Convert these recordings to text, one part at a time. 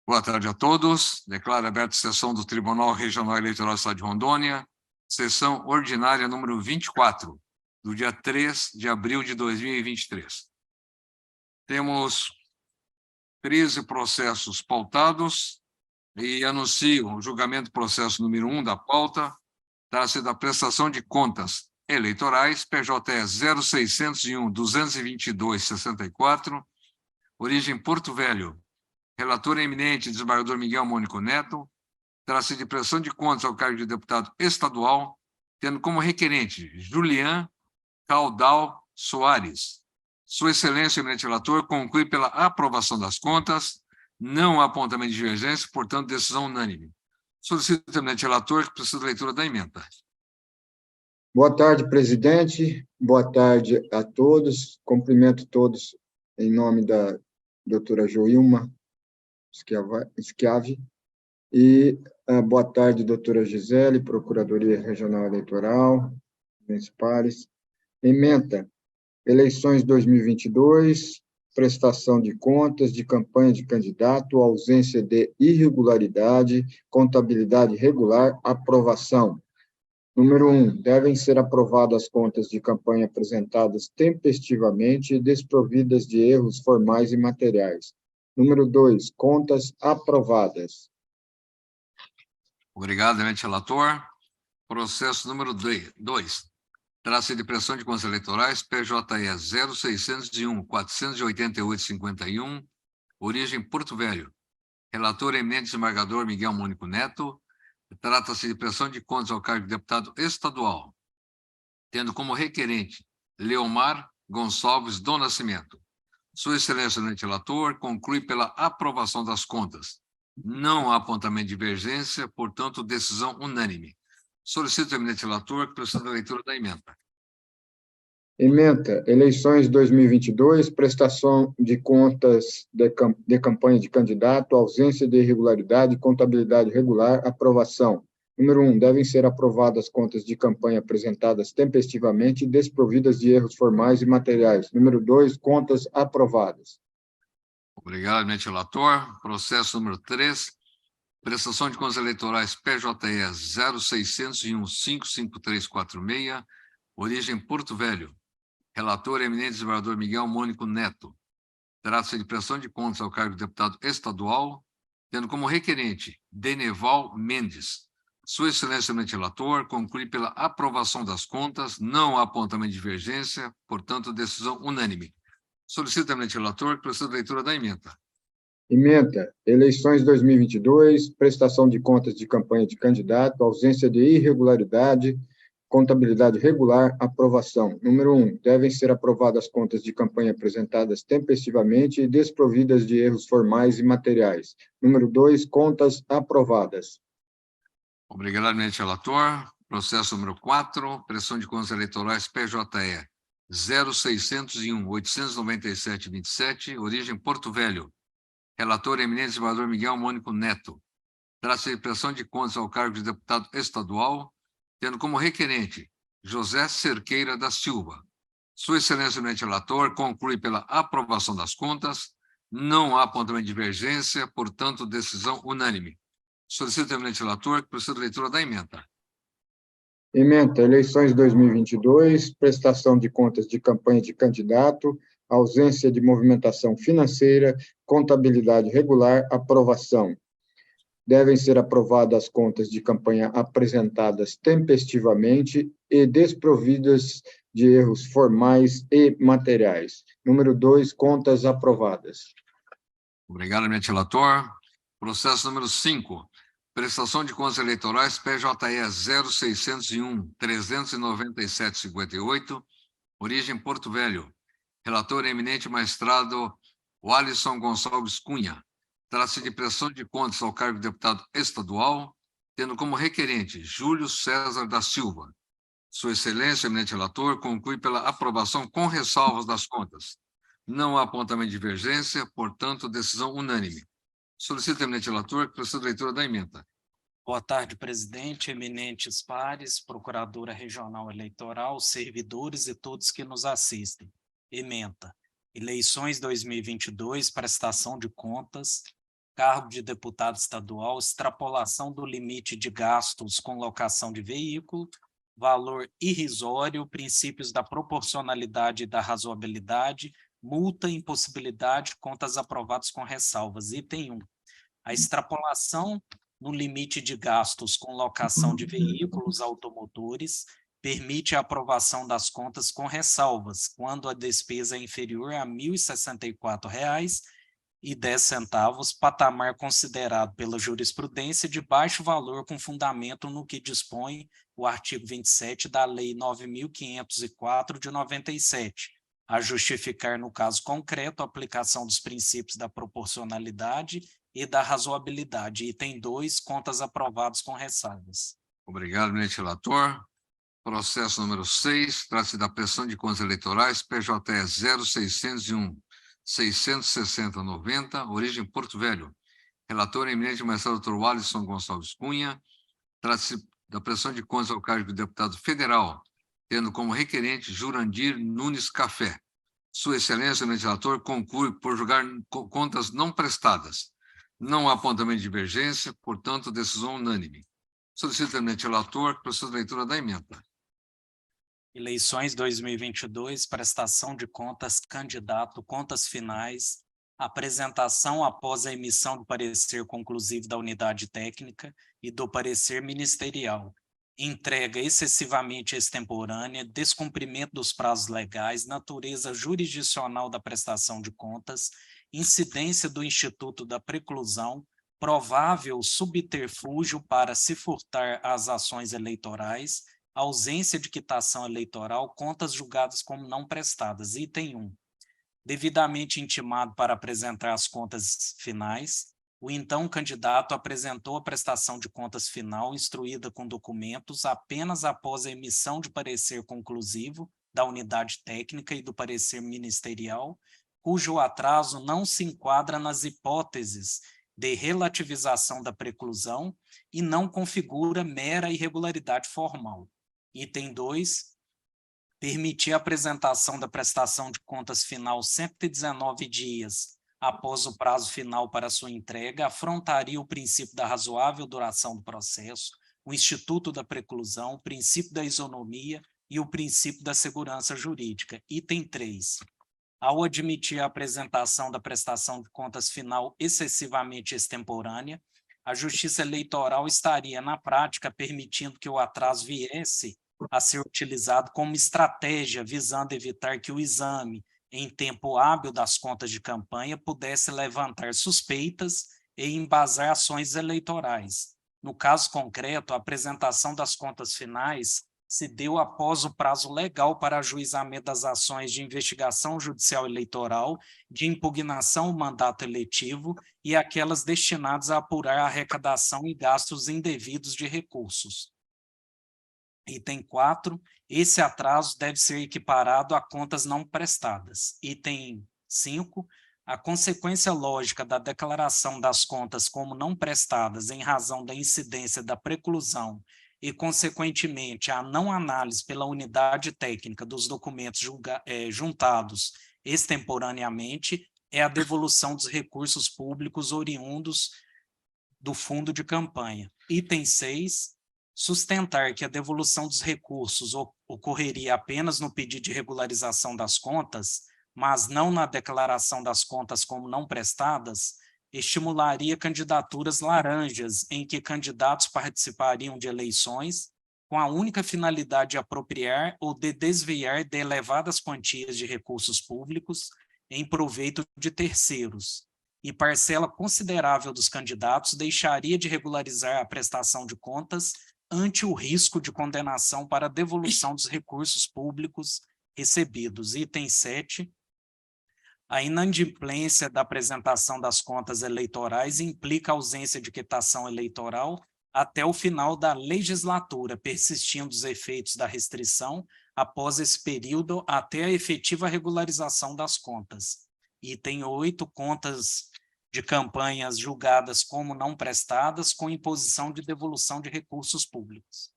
Boa tarde a todos. Declaro aberta a sessão do Tribunal Regional Eleitoral do Estado de Rondônia, sessão ordinária número 24, do dia 3 de abril de 2023. Temos 13 processos pautados e anuncio o julgamento do processo número 1 da pauta, trata-se da prestação de contas eleitorais, PJE 0601-222-64, origem Porto Velho. Relator eminente, desembargador Miguel Mônico Neto, trata-se de prestação de contas ao cargo de deputado estadual, tendo como requerente Julian Caudal Soares. Sua Excelência, eminente relator, conclui pela aprovação das contas, não há apontamento de divergência, portanto, decisão unânime. Solicito, eminente relator, que precisa da leitura da emenda. Boa tarde, presidente. Boa tarde a todos. Cumprimento todos em nome da doutora Joilma Schiavi. E boa tarde, doutora Gisele, Procuradoria Regional Eleitoral, municipais. Ementa, eleições 2022, prestação de contas, de campanha de candidato, ausência de irregularidade, contabilidade regular, aprovação. Número 1, devem ser aprovadas as contas de campanha apresentadas tempestivamente e desprovidas de erros formais e materiais. Número 2, contas aprovadas. Obrigado, eminente relator. Processo número 2. Trata-se de prestação de contas eleitorais, PJE 0601-488-51, origem Porto Velho. Relator eminente desembargador Miguel Mônico Neto. Trata-se de prestação de contas ao cargo de deputado estadual, tendo como requerente Leomar Gonçalves do Nascimento. Sua Excelência, eminente relator, conclui pela aprovação das contas. Não há apontamento de divergência, portanto, decisão unânime. Solicito, eminente relator, que proceda a leitura da emenda. Ementa, eleições 2022, prestação de contas de campanha de candidato, ausência de irregularidade, contabilidade regular, aprovação. Número 1, devem ser aprovadas as contas de campanha apresentadas tempestivamente e desprovidas de erros formais e materiais. Número 2, contas aprovadas. Obrigado, eminente relator. Processo número 3, prestação de contas eleitorais PJE 0601-55346, origem Porto Velho. Relator eminente desembargador Miguel Mônico Neto. Trata-se de prestação de contas ao cargo de deputado estadual, tendo como requerente Deneval Mendes. Sua Excelência, eminente relator, conclui pela aprovação das contas, não há apontamento de divergência, portanto, decisão unânime. Solicito, eminente relator, que proceda a leitura da emenda. Ementa, eleições 2022, prestação de contas de campanha de candidato, ausência de irregularidade, contabilidade regular, aprovação. Número 1, devem ser aprovadas as contas de campanha apresentadas tempestivamente e desprovidas de erros formais e materiais. Número 2, contas aprovadas. Obrigado, eminente relator. Processo número 4, prestação de contas eleitorais PJE 0601-897-27, origem Porto Velho. Relator eminente desembargador Miguel Mônico Neto. Trata-se de prestação de contas ao cargo de deputado estadual, tendo como requerente José Cerqueira da Silva. Sua Excelência, eminente relator, conclui pela aprovação das contas, não há apontamento de divergência, portanto, decisão unânime. Solicito, eminente relator, que proceda a leitura da emenda. Ementa, eleições 2022, prestação de contas de campanha de candidato, ausência de movimentação financeira, contabilidade regular, aprovação. Devem ser aprovadas as contas de campanha apresentadas tempestivamente e desprovidas de erros formais e materiais. Número 2, contas aprovadas. Obrigado, eminente relator. Processo número 5, prestação de contas eleitorais PJE 0601-397-58, origem Porto Velho. Relator eminente magistrado Walisson Gonçalves Cunha. Trata-se de prestação de contas ao cargo de deputado estadual, tendo como requerente Júlio César da Silva. Sua Excelência, eminente relator, conclui pela aprovação com ressalvas das contas. Não há apontamento de divergência, portanto, decisão unânime. Solicito, eminente relator, que proceda a leitura da emenda. Boa tarde, presidente, eminentes pares, Procuradora Regional Eleitoral, servidores e todos que nos assistem. Ementa. Eleições 2022, prestação de contas, cargo de deputado estadual, extrapolação do limite de gastos com locação de veículo, valor irrisório, princípios da proporcionalidade e da razoabilidade, multa, impossibilidade, contas aprovadas com ressalvas. Item 1. A extrapolação no limite de gastos com locação de veículos automotores permite a aprovação das contas com ressalvas, quando a despesa é inferior a R$ 1.064,10, patamar considerado pela jurisprudência de baixo valor com fundamento no que dispõe o artigo 27 da Lei 9.504 de 97, a justificar, no caso concreto, a aplicação dos princípios da proporcionalidade e da razoabilidade. Item 2, contas aprovadas com ressalvas. Obrigado, eminente relator. Processo número 6, trata-se da prestação de contas eleitorais, PJE 0601-660-90, origem Porto Velho. Relator eminente magistrado Dr. Walisson Gonçalves Cunha. Trata-se da prestação de contas ao cargo de deputado federal, tendo como requerente Jurandir Nunes Café. Sua Excelência, eminente relator, conclui por julgar contas não prestadas. Não há apontamento de divergência, portanto, decisão unânime. Solicito, eminente relator, que proceda a leitura da emenda. Eleições 2022, prestação de contas, candidato, contas finais, apresentação após a emissão do parecer conclusivo da unidade técnica e do parecer ministerial, entrega excessivamente extemporânea, descumprimento dos prazos legais, natureza jurisdicional da prestação de contas, incidência do Instituto da Preclusão, provável subterfúgio para se furtar às ações eleitorais, ausência de quitação eleitoral, contas julgadas como não prestadas. Item 1. Devidamente intimado para apresentar as contas finais, o então candidato apresentou a prestação de contas final instruída com documentos apenas após a emissão de parecer conclusivo da unidade técnica e do parecer ministerial, cujo atraso não se enquadra nas hipóteses de relativização da preclusão e não configura mera irregularidade formal. Item 2, permitir a apresentação da prestação de contas final 119 dias após o prazo final para sua entrega, afrontaria o princípio da razoável duração do processo, o instituto da preclusão, o princípio da isonomia e o princípio da segurança jurídica. Item 3. Ao admitir a apresentação da prestação de contas final excessivamente extemporânea, a Justiça Eleitoral estaria, na prática, permitindo que o atraso viesse a ser utilizado como estratégia, visando evitar que o exame, em tempo hábil das contas de campanha, pudesse levantar suspeitas e embasar ações eleitorais. No caso concreto, a apresentação das contas finais se deu após o prazo legal para ajuizamento das ações de investigação judicial eleitoral, de impugnação ao mandato eletivo e aquelas destinadas a apurar a arrecadação e gastos indevidos de recursos. Item 4, esse atraso deve ser equiparado a contas não prestadas. Item 5, a consequência lógica da declaração das contas como não prestadas em razão da incidência da preclusão e, consequentemente, a não análise pela unidade técnica dos documentos juntados extemporaneamente é a devolução dos recursos públicos oriundos do fundo de campanha. Item 6, sustentar que a devolução dos recursos ocorreria apenas no pedido de regularização das contas, mas não na declaração das contas como não prestadas, estimularia candidaturas laranjas, em que candidatos participariam de eleições com a única finalidade de apropriar ou de desviar de elevadas quantias de recursos públicos em proveito de terceiros, e parcela considerável dos candidatos deixaria de regularizar a prestação de contas ante o risco de condenação para devolução dos recursos públicos recebidos. Item 7. A inadimplência da apresentação das contas eleitorais implica a ausência de quitação eleitoral até o final da legislatura, persistindo os efeitos da restrição após esse período até a efetiva regularização das contas. Item 8, contas de campanhas julgadas como não prestadas, com imposição de devolução de recursos públicos.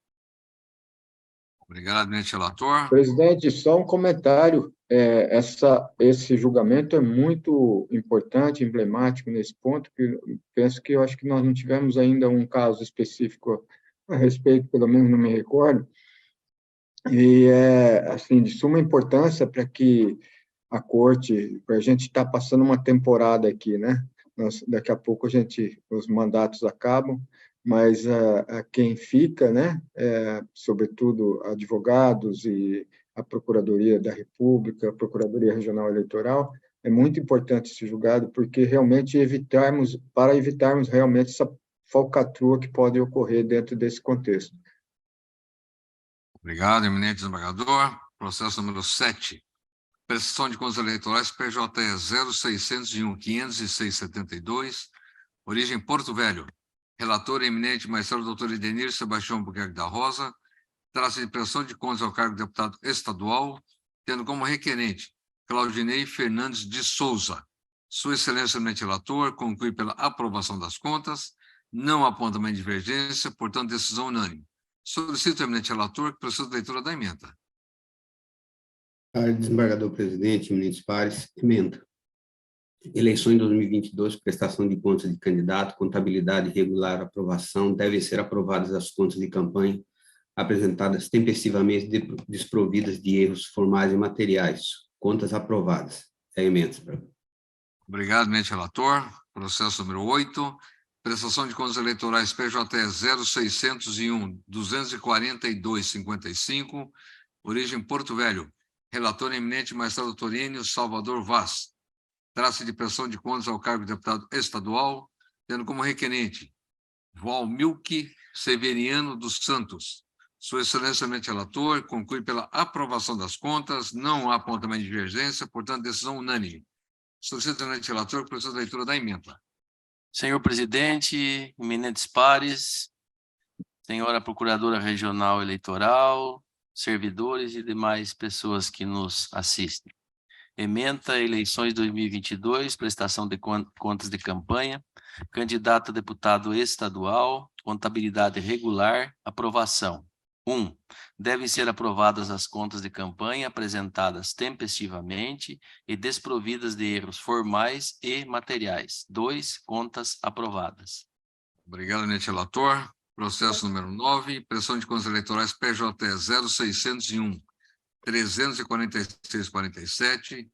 Obrigado, eminente relator. Presidente, só um comentário. esse julgamento é muito importante, emblemático nesse ponto, que eu acho que nós não tivemos ainda um caso específico a respeito, pelo menos não me recordo, e é, assim, de suma importância para que a corte, a gente está passando uma temporada aqui, né? Daqui a pouco os mandatos acabam, mas a quem fica, né? Sobretudo advogados e a Procuradoria da República, a Procuradoria Regional Eleitoral, é muito importante esse julgado, porque realmente para evitarmos realmente essa falcatrua que pode ocorrer dentro desse contexto. Obrigado, eminente desembargador. Processo número 7. Prestação de contas eleitorais PJE 0601-506-72. Origem Porto Velho. Relator eminente magistrado doutor Edenir Sebastião Albuquerque da Rosa. Trata-se de prestação de contas ao cargo de deputado estadual, tendo como requerente Claudinei Fernandes de Souza. Sua excelência eminente relator conclui pela aprovação das contas. Não há apontamento de divergência, portanto, decisão unânime. Solicito ao eminente relator que proceda a leitura da emenda. Desembargador presidente, eminentes pares, emenda. Eleições 2022, prestação de contas de candidato, contabilidade irregular, aprovação, devem ser aprovadas as contas de campanha apresentadas tempestivamente desprovidas de erros formais e materiais. Contas aprovadas. É emenda. Obrigado, eminente relator. Processo número 8. Prestação de contas eleitorais PJE 0601-242-55. Origem Porto Velho. Relator eminente magistrado doutor Enio Salvador Vaz. Trata-se de prestação de contas ao cargo de deputado estadual, tendo como requerente Valmilque Severiano dos Santos. Sua excelência eminente relator conclui pela aprovação das contas. Não há apontamento de divergência, portanto, decisão unânime. Solicito ao eminente relator que proceda a leitura da emenda. Senhor presidente, eminentes pares, senhora procuradora regional eleitoral, servidores e demais pessoas que nos assistem. Ementa eleições 2022, prestação de contas de campanha, candidato a deputado estadual, contabilidade regular, aprovação. 1. Devem ser aprovadas as contas de campanha apresentadas tempestivamente e desprovidas de erros formais e materiais. 2. Contas aprovadas. Obrigado, eminente relator. Processo número 9, prestação de contas eleitorais PJE 0601-346-47.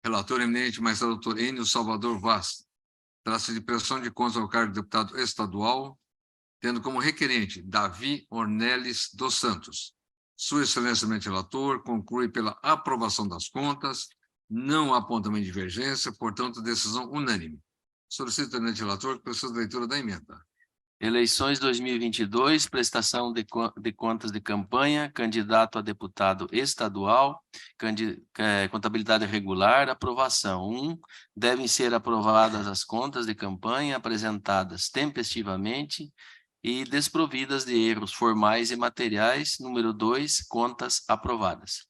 Relator eminente magistrado doutor Enio Salvador Vaz. Trata-se de prestação de contas ao cargo de deputado estadual, tendo como requerente Davi Ornelis dos Santos. Sua excelência eminente relator conclui pela aprovação das contas. Não há apontamento de divergência, portanto, decisão unânime. Solicito ao eminente relator que proceda a leitura da emenda. Eleições 2022, prestação de contas de campanha, candidato a deputado estadual, contabilidade regular, aprovação. 1. Devem ser aprovadas as contas de campanha apresentadas tempestivamente e desprovidas de erros formais e materiais. Número 2, contas aprovadas.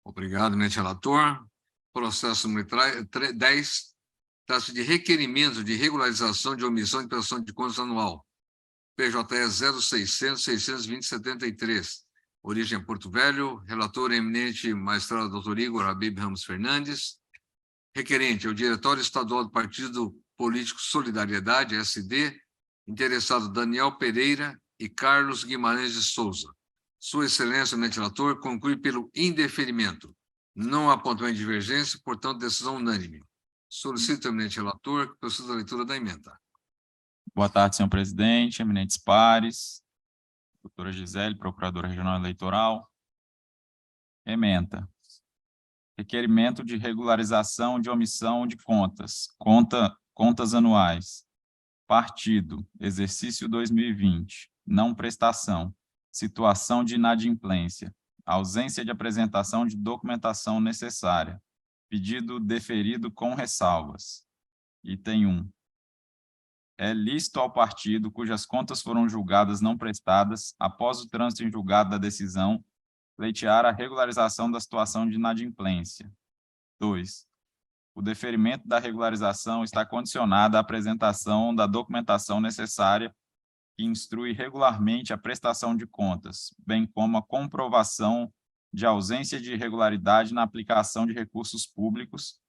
Obrigado, eminente relator. Processo número 10, trata-se de requerimento de regularização de omissão de prestação de contas anual. PJE 0600-620-73. Origem Porto Velho. Relator eminente magistrado doutor Igor Habib Ramos Fernandes. Requerente é o Diretório Estadual do Partido Político Solidariedade, SD, interessado Daniel Pereira e Carlos Guimarães de Souza. Sua excelência, eminente relator, conclui pelo indeferimento. Não há apontamento de divergência, portanto, decisão unânime. Solicito, eminente relator, que proceda a leitura da emenda. Boa tarde, senhor presidente, eminentes pares, doutora Gisele, procuradora regional eleitoral. Ementa. Requerimento de regularização de omissão de contas. Contas anuais. Partido, exercício 2020. Não prestação. Situação de inadimplência. Ausência de apresentação de documentação necessária. Pedido deferido com ressalvas. Item 1. É lícito ao partido cujas contas foram julgadas não prestadas, após o trânsito em julgado da decisão, pleitear a regularização da situação de inadimplência. 2. O deferimento da regularização está condicionado à apresentação da documentação necessária que instrui regularmente a prestação de contas, bem como a comprovação de ausência de irregularidade na aplicação de recursos públicos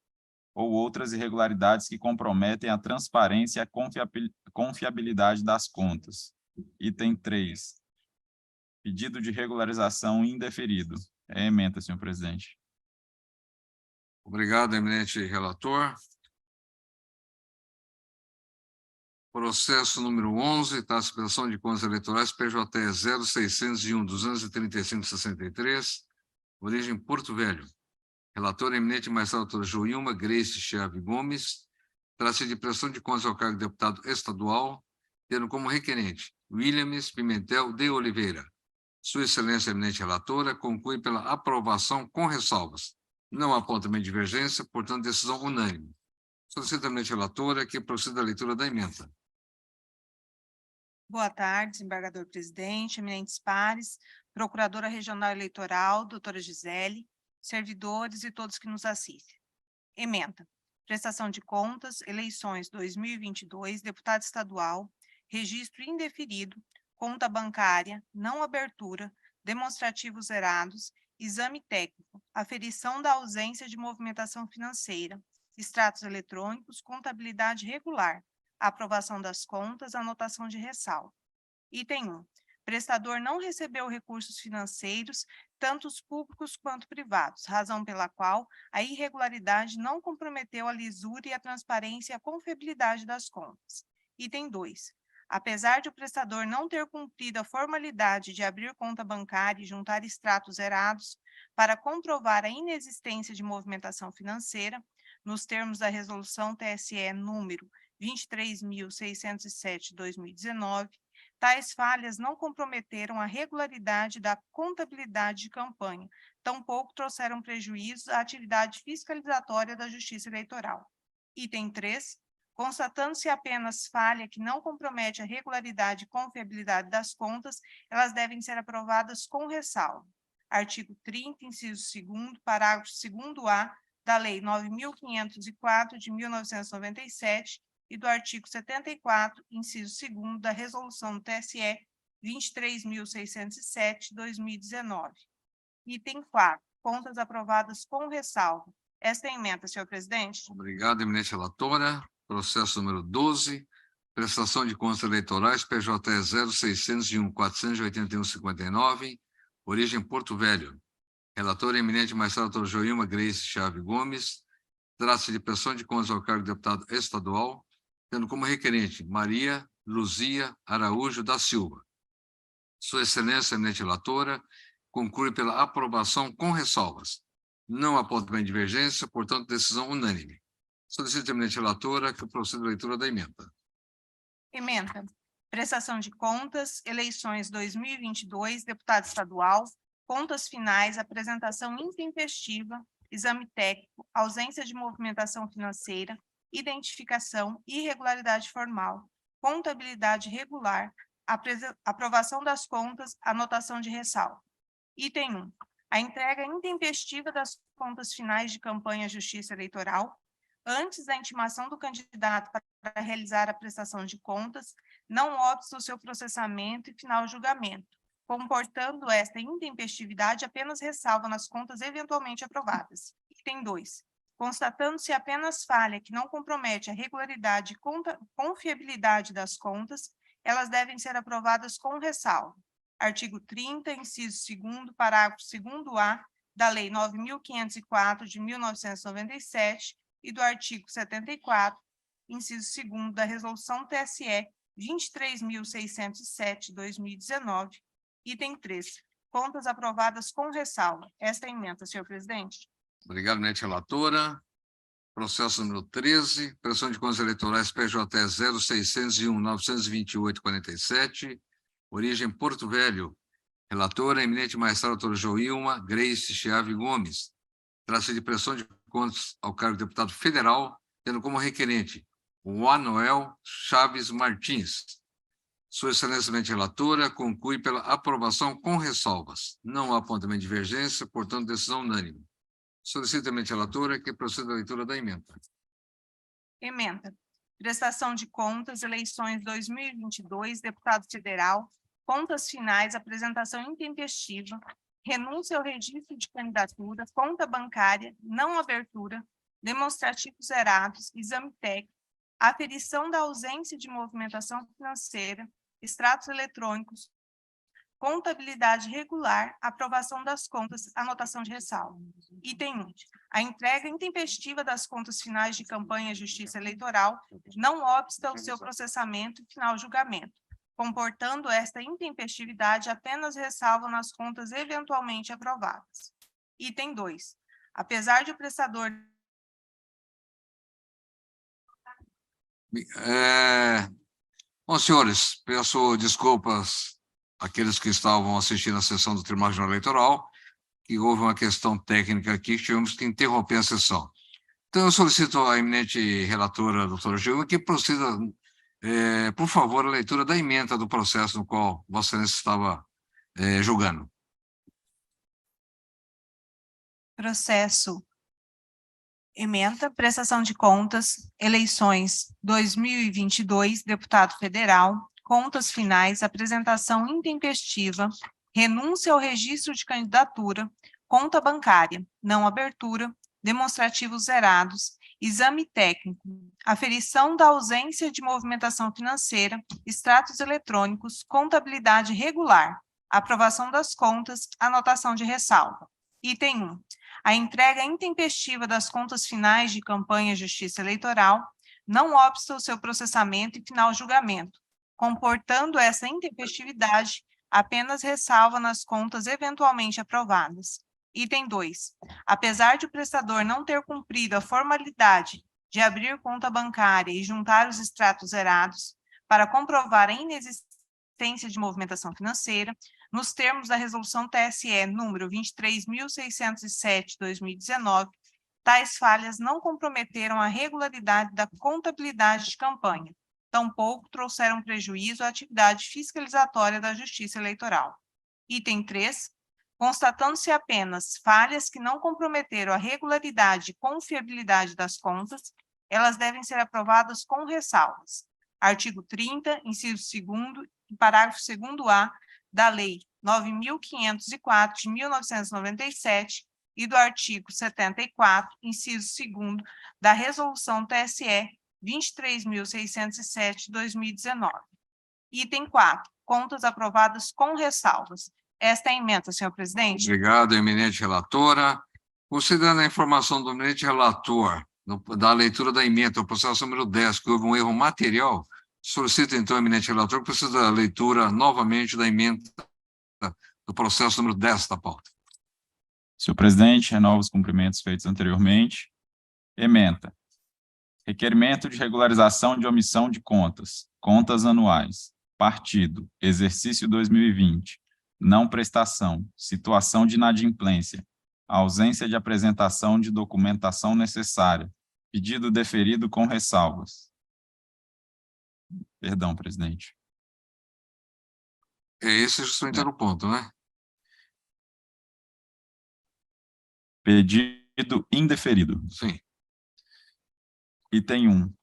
ou outras irregularidades que comprometem a transparência e a confiabilidade das contas. Item 3. Pedido de regularização indeferido. É ementa, senhor presidente. Obrigado, eminente relator. Processo número 11, taxa de prestação de contas eleitorais, PJE 0601-235-63, origem Porto Velho. Relator eminente magistrado doutora Joilma Grace Chiave Gomes, trata-se de prestação de contas ao cargo de deputado estadual, tendo como requerente Williams Pimentel de Oliveira. Sua excelência eminente relatora conclui pela aprovação com ressalvas. Não há apontamento de divergência, portanto, decisão unânime. Solicito a eminente relatora que proceda a leitura da ementa. Boa tarde, desembargador presidente, eminentes pares, procuradora regional eleitoral, doutora Gisele, servidores e todos que nos assistem. Ementa. Prestação de contas, eleições 2022, deputado estadual, registro indeferido, conta bancária, não abertura, demonstrativos zerados, exame técnico, aferição da ausência de movimentação financeira, extratos eletrônicos, contabilidade regular, aprovação das contas, anotação de ressalva. Item 1. Prestador não recebeu recursos financeiros, tanto os públicos quanto privados, razão pela qual a irregularidade não comprometeu a lisura e a transparência e a confiabilidade das contas. Item 2. Apesar de o prestador não ter cumprido a formalidade de abrir conta bancária e juntar extratos zerados para comprovar a inexistência de movimentação financeira, nos termos da resolução TSE número 23.607/2019, tais falhas não comprometeram a regularidade da contabilidade de campanha, tampouco trouxeram prejuízo à atividade fiscalizatória da Justiça Eleitoral. Item 3. Constatando-se apenas falha que não compromete a regularidade e confiabilidade das contas, elas devem ser aprovadas com ressalva. Artigo 30, inciso 2º, parágrafo 2º-A da Lei 9.504, de 1997, e do artigo 74, inciso 2º, da Resolução do TSE 23.607/2019. Item 4. Contas aprovadas com ressalva. Esta ementa, senhor presidente. Obrigado, eminente relatora. Processo número 12, prestação de contas eleitorais, PJE 0601-481-59, origem Porto Velho. Relator eminente magistrado doutora Joilma Grace Chiave Gomes, trata-se de prestação de contas ao cargo de deputado estadual, tendo como requerente Maria Luzia Araújo da Silva. Sua excelência eminente relatora conclui pela aprovação com ressalvas. Não há apontamento de divergência, portanto, decisão unânime. Solicito a eminente relatora que proceda a leitura da ementa. Ementa. Prestação de contas, eleições 2022, deputado estadual, contas finais, apresentação intempestiva, exame técnico, ausência de movimentação financeira, identificação, irregularidade formal, contabilidade regular, aprovação das contas, anotação de ressalva. Item 1. A entrega intempestiva das contas finais de campanha à Justiça Eleitoral, antes da intimação do candidato para realizar a prestação de contas, não obsta o seu processamento e final julgamento, comportando esta intempestividade apenas ressalva nas contas eventualmente aprovadas. Item 2. Constatando-se apenas falha que não compromete a regularidade e confiabilidade das contas, elas devem ser aprovadas com ressalva. Artigo 30, inciso 2º, parágrafo 2º-A da Lei 9.504, de 1997, e do artigo 74, inciso 2º, da Resolução TSE 23.607/2019, item 3. Contas aprovadas com ressalva. Esta ementa, senhor presidente. Obrigado, eminente relatora. Processo número 13, prestação de contas eleitorais, PJE 0601-928-47, origem Porto Velho. Relatora, eminente magistrado doutora Joilma Grace Chiave Gomes. Trata-se de prestação de contas ao cargo de deputado federal, tendo como requerente o Anoel Chaves Martins. Sua excelência eminente relatora conclui pela aprovação com ressalvas. Não há apontamento de divergência, portanto, decisão unânime. Solicito a eminente relatora que proceda a leitura da ementa. Ementa. Prestação de contas, eleições 2022, deputado federal, contas finais, apresentação intempestiva, renúncia ao registro de candidatura, conta bancária, não abertura, demonstrativos zerados, exame técnico, aferição da ausência de movimentação financeira, extratos eletrônicos, contabilidade regular, aprovação das contas, anotação de ressalva. Item 1. A entrega intempestiva das contas finais de campanha à Justiça Eleitoral não obsta ao seu processamento e final julgamento, comportando esta intempestividade apenas ressalva nas contas eventualmente aprovadas. Item 2. Apesar de o prestador Bom, senhores, peço desculpas àqueles que estavam assistindo a sessão do Tribunal Regional Eleitoral, que houve uma questão técnica aqui, que tivemos que interromper a sessão. Então, eu solicito à eminente relatora, doutora Gilma, que proceda, por favor, a leitura da ementa do processo no qual Vossa Excelência estava julgando. processo ementa, prestação de contas, eleições 2022, deputado federal, contas finais, apresentação intempestiva, renúncia ao registro de candidatura, conta bancária, não abertura, demonstrativos zerados, exame técnico, aferição da ausência de movimentação financeira, extratos eletrônicos, contabilidade regular, aprovação das contas, anotação de ressalva. Item 1. A entrega intempestiva das contas finais de campanha à Justiça Eleitoral não obsta o seu processamento e final julgamento, comportando essa intempestividade apenas ressalva nas contas eventualmente aprovadas. Item 2. Apesar de o prestador não ter cumprido a formalidade de abrir conta bancária e juntar os extratos zerados para comprovar a inexistência de movimentação financeira, nos termos da Resolução TSE número 23.607/2019, tais falhas não comprometeram a regularidade da contabilidade de campanha, tampouco trouxeram prejuízo à atividade fiscalizatória da Justiça Eleitoral. Item 3. Constatando-se apenas falhas que não comprometeram a regularidade e confiabilidade das contas, elas devem ser aprovadas com ressalvas. Artigo 30, inciso 2º e parágrafo 2º-A da Lei 9.504, de 1997, e do artigo 74, inciso 2º, da Resolução TSE 23.607, de 2019. Item 4. Contas aprovadas com ressalvas. Esta é a ementa, senhor presidente. Obrigado, eminente relatora. Considerando a informação do eminente relator, da leitura da ementa, o processo número 10, que houve um erro material, solicito, então, eminente relator, que precisa da leitura novamente da ementa do processo número 10 da pauta. Senhor presidente, renovo os cumprimentos feitos anteriormente. Ementa. Requerimento de regularização de omissão de contas. Contas anuais. Partido. Exercício 2020. Não prestação. Situação de inadimplência. Ausência de apresentação de documentação necessária. Pedido deferido com ressalvas. Perdão, presidente. Esse é justamente o ponto, né? Pedido indeferido. Sim. Item 1.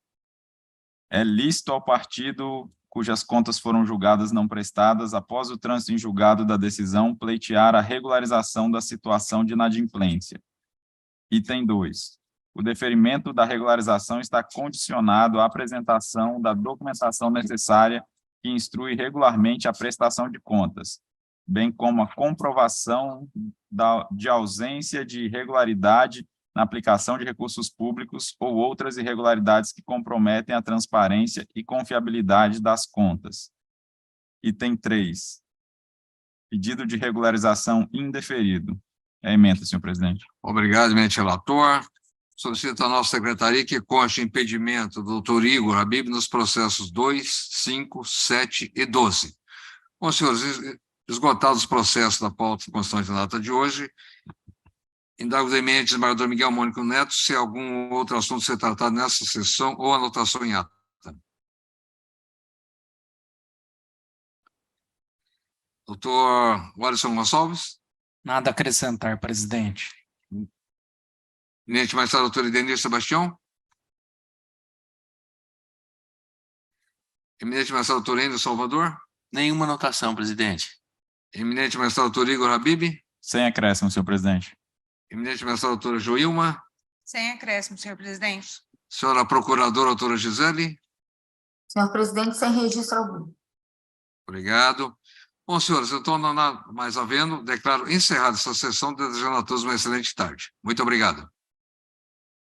É lícito ao partido cujas contas foram julgadas não prestadas, após o trânsito em julgado da decisão, pleitear a regularização da situação de inadimplência. Item 2. O deferimento da regularização está condicionado à apresentação da documentação necessária que instrui regularmente a prestação de contas, bem como a comprovação de ausência de irregularidade na aplicação de recursos públicos ou outras irregularidades que comprometem a transparência e confiabilidade das contas. Item 3. Pedido de regularização indeferido. É a ementa, senhor presidente. Obrigado, eminente relator. Solicito à nossa secretaria que conste impedimento do doutor Igor Habib nos processos 2, 5, 7 e 12. Bom, senhores, esgotados os processos da pauta constante na data de hoje, indago do eminente desembargador Miguel Mônico Neto se algum outro assunto ser tratado nessa sessão ou anotação em ata. Doutor Walisson Gonçalves. Nada a acrescentar, presidente. Eminente magistrado doutor Idenir Sebastião. Eminente magistrado doutor Ender Salvador. Nenhuma anotação, presidente. Eminente magistrado doutor Igor Habib. Sem acréscimo, senhor presidente. Eminente magistrada, doutora Joilma. Sem acréscimo, senhor presidente. Senhora procuradora, doutora Gisele. Senhor presidente, sem registro algum. Obrigado. Bom, senhores, então, não há mais havendo, declaro encerrada essa sessão, desejando a todos uma excelente tarde. Muito obrigado.